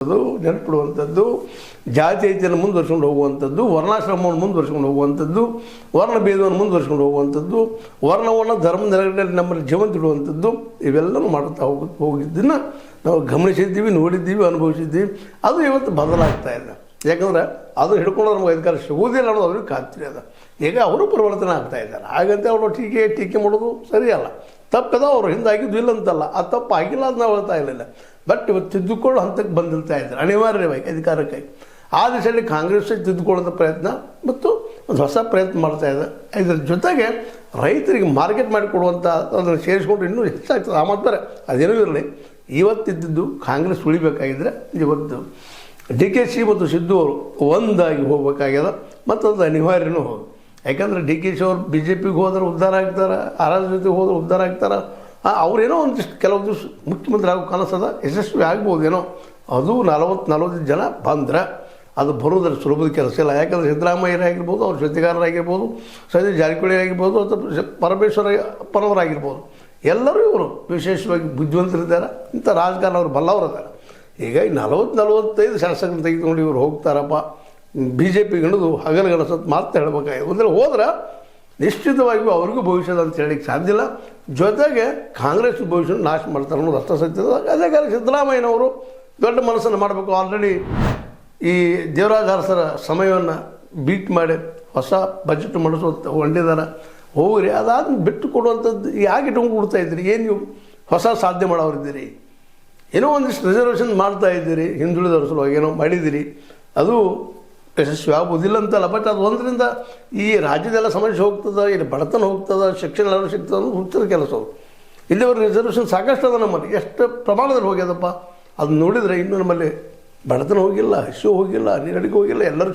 ನೆನಪಿಡುವಂಥದ್ದು, ಜಾತೀಯತೆಯನ್ನು ಮುಂದುವರ್ಸ್ಕೊಂಡು ಹೋಗುವಂಥದ್ದು, ವರ್ಣಾಶ್ರಮವನ್ನು ಮುಂದುವರ್ಸ್ಕೊಂಡು ಹೋಗುವಂಥದ್ದು, ವರ್ಣಭೇದವನ್ನು ಮುಂದುವರ್ಸ್ಕೊಂಡು ಹೋಗುವಂಥದ್ದು, ವರ್ಣವನ್ನು ಧರ್ಮ ನೆಲೆಗಟ್ಟಲ್ಲಿ ನಮ್ಮಲ್ಲಿ ಜೀವಂತ ಇಡುವಂಥದ್ದು, ಇವೆಲ್ಲವೂ ಮಾಡುತ್ತಾ ಹೋಗಿದ್ದನ್ನು ನಾವು ಗಮನಿಸಿದ್ದೀವಿ, ನೋಡಿದ್ದೀವಿ, ಅನುಭವಿಸಿದ್ದೀವಿ. ಅದು ಇವತ್ತು ಬದಲಾಗ್ತಾ ಇಲ್ಲ. ಯಾಕಂದ್ರೆ ಅದು ಹಿಡ್ಕೊಂಡು ನಮಗೆ ಅಧಿಕಾರ ಸಿಗುವುದಿಲ್ಲ ಅನ್ನೋದು ಅವ್ರಿಗೆ ಖಾತ್ರಿ ಅದ. ಈಗ ಅವರು ಪರಿವರ್ತನೆ ಆಗ್ತಾ ಇದ್ದಾರೆ. ಹಾಗಂತ ಅವರು ಟೀಕೆ ಮಾಡೋದು ಸರಿಯಲ್ಲ. ತಪ್ಪದ ಅವರು ಹಿಂದಾಗಿದ್ದು ಇಲ್ಲ ಅಂತಲ್ಲ, ಆ ತಪ್ಪು ಆಗಿಲ್ಲ ಅಂತ ನಾವು ಹೇಳ್ತಾ ಇರಲಿಲ್ಲ. ಬಟ್ ಇವತ್ತು ತಿದ್ದುಕೊಳ್ಳೋ ಹಂತಕ್ಕೆ ಬಂದಿರ್ತಾ ಇದ್ದಾರೆ ಅನಿವಾರ್ಯವಾಗಿ ಅಧಿಕಾರಕ್ಕಾಗಿ. ಆ ದಿಶೆಯಲ್ಲಿ ಕಾಂಗ್ರೆಸ್ ತಿದ್ದುಕೊಳ್ಳೋದ ಪ್ರಯತ್ನ ಮತ್ತು ಒಂದು ಹೊಸ ಪ್ರಯತ್ನ ಮಾಡ್ತಾ ಇದೆ. ಇದರ ಜೊತೆಗೆ ರೈತರಿಗೆ ಮಾರ್ಕೆಟ್ ಮಾಡಿಕೊಡುವಂಥ ಅದನ್ನು ಸೇರಿಸ್ಕೊಂಡು ಇನ್ನೂ ಹೆಚ್ಚಾಗ್ತದೆ. ಆ ಮಾತ್ರ ಅದೇನೂ ಇರಲಿ. ಇವತ್ತಿದ್ದು ಕಾಂಗ್ರೆಸ್ ಉಳಿಬೇಕಾಗಿದ್ದರೆ ಇವತ್ತು DKC ಮತ್ತು ಸಿದ್ದು ಅವರು ಒಂದಾಗಿ ಹೋಗ್ಬೇಕಾಗ್ಯದ. ಮತ್ತು ಅದು ಅನಿವಾರ್ಯನೂ ಹೌದು. ಯಾಕಂದರೆ DKC ಅವರು BJPಗೆ ಹೋದ್ರೆ ಉದ್ಧಾರ ಆಗ್ತಾರೆ, ಆರ್ ಜೊತೆಗೆ ಹೋದ್ರೆ ಉದ್ಧಾರ ಆಗ್ತಾರೆ. ಅವರೇನೋ ಒಂದಿಷ್ಟು ಕೆಲವು ದಿವಸ ಮುಖ್ಯಮಂತ್ರಿ ಆಗೋ ಕನಸದ, ಯಶಸ್ವಿ ಆಗ್ಬೋದೇನೋ. ಅದು 40 ಜನ ಬಂದ್ರೆ ಅದು ಬರೋದ್ರ ಸುಲಭದ ಕೆಲಸ ಇಲ್ಲ. ಯಾಕಂದರೆ ಸಿದ್ದರಾಮಯ್ಯರಾಗಿರ್ಬೋದು, ಅವ್ರ ಜೊತೆಗಾರರಾಗಿರ್ಬೋದು, ಸತೀಶ್ ಜಾರಕಿಹೊಳಿ ಆಗಿರ್ಬೋದು, ಅಥವಾ ಪರಮೇಶ್ವರಪ್ಪನವರಾಗಿರ್ಬೋದು, ಎಲ್ಲರೂ ಇವರು ವಿಶೇಷವಾಗಿ ಬುದ್ಧಿವಂತರಿದ್ದಾರೆ. ಇಂಥ ರಾಜಕಾರಣ ಅವರು ಬಲ್ಲವರಿದ್ದಾರೆ. ಈಗ 40-45 ಶಾಸಕರನ್ನು ತೆಗೆದುಕೊಂಡು ಇವರು ಹೋಗ್ತಾರಪ್ಪ BJP ಗಣದು ಹಗಲಗನಸತ್ತು ಮಾತು ಹೇಳಬೇಕಾಗಿದೆ. ಒಂದರೆ ಹೋದ್ರೆ ನಿಶ್ಚಿತವಾಗಿಯೂ ಅವ್ರಿಗೂ ಭವಿಷ್ಯದ ಅಂತ ಹೇಳಲಿಕ್ಕೆ ಸಾಧ್ಯ ಇಲ್ಲ. ಜೊತೆಗೆ ಕಾಂಗ್ರೆಸ್ ಭವಿಷ್ಯ ನಾಶ ಮಾಡ್ತಾರೆ ಅನ್ನೋದು ಅರ್ಥ ಸತ್ಯದ. ಅದೇ ಕಾರಣ ಸಿದ್ದರಾಮಯ್ಯನವರು ದೊಡ್ಡ ಮನಸ್ಸನ್ನು ಮಾಡಬೇಕು. ಆಲ್ರೆಡಿ ಈ ದೇವರಾಜ ಅರಸರ ಸಮಯವನ್ನು ಬೀಟ್ ಮಾಡಿ ಹೊಸ ಬಜೆಟ್ ಹೊಂದಿದ್ದಾರೆ. ಹೋಗ್ರಿ, ಅದಾದ್ಮೇಲೆ ಬಿಟ್ಟು ಕೊಡುವಂಥದ್ದು ಯಾಕೆ ಇಟ್ಕೊಂಡು ಕೊಡ್ತಾ ಇದ್ದೀರಿ? ಏನು ನೀವು ಹೊಸ ಸಾಧ್ಯ ಮಾಡೋರಿದ್ದೀರಿ? ಏನೋ ಒಂದಿಷ್ಟು ರಿಸರ್ವೇಷನ್ ಮಾಡ್ತಾ ಇದ್ದೀರಿ, ಹಿಂದುಳಿದವ್ರ ಸಲುವಾಗಿ ಏನೋ ಮಾಡಿದ್ದೀರಿ. ಅದು ಯಶಸ್ವಿ ಆಗೋದಿಲ್ಲ ಅಂತಲ್ಲ. ಬಟ್ ಅದು ಒಂದರಿಂದ ಈ ರಾಜ್ಯದೆಲ್ಲ ಸಮಸ್ಯೆ ಹೋಗ್ತದೆ, ಇಲ್ಲಿ ಬಡತನ ಹೋಗ್ತದೆ, ಶಿಕ್ಷಣ ಎಲ್ಲರೂ ಸಿಗ್ತದೆ ಅನ್ನೋದು ಹುಚ್ಚರ ಕೆಲಸ. ಇಲ್ಲಿವರೆಗೆ ರಿಸರ್ವೇಷನ್ ಸಾಕಷ್ಟು ಅದ ನಮ್ಮಲ್ಲಿ. ಎಷ್ಟು ಪ್ರಮಾಣದಲ್ಲಿ ಹೋಗ್ಯದಪ್ಪ ಅದು ನೋಡಿದರೆ ಇನ್ನೂ ನಮ್ಮಲ್ಲಿ ಬಡತನ ಹೋಗಿಲ್ಲ, ಹಸಿವು ಹೋಗಿಲ್ಲ, ನೀರಡಿಗೆ ಹೋಗಿಲ್ಲ, ಎಲ್ಲರೂ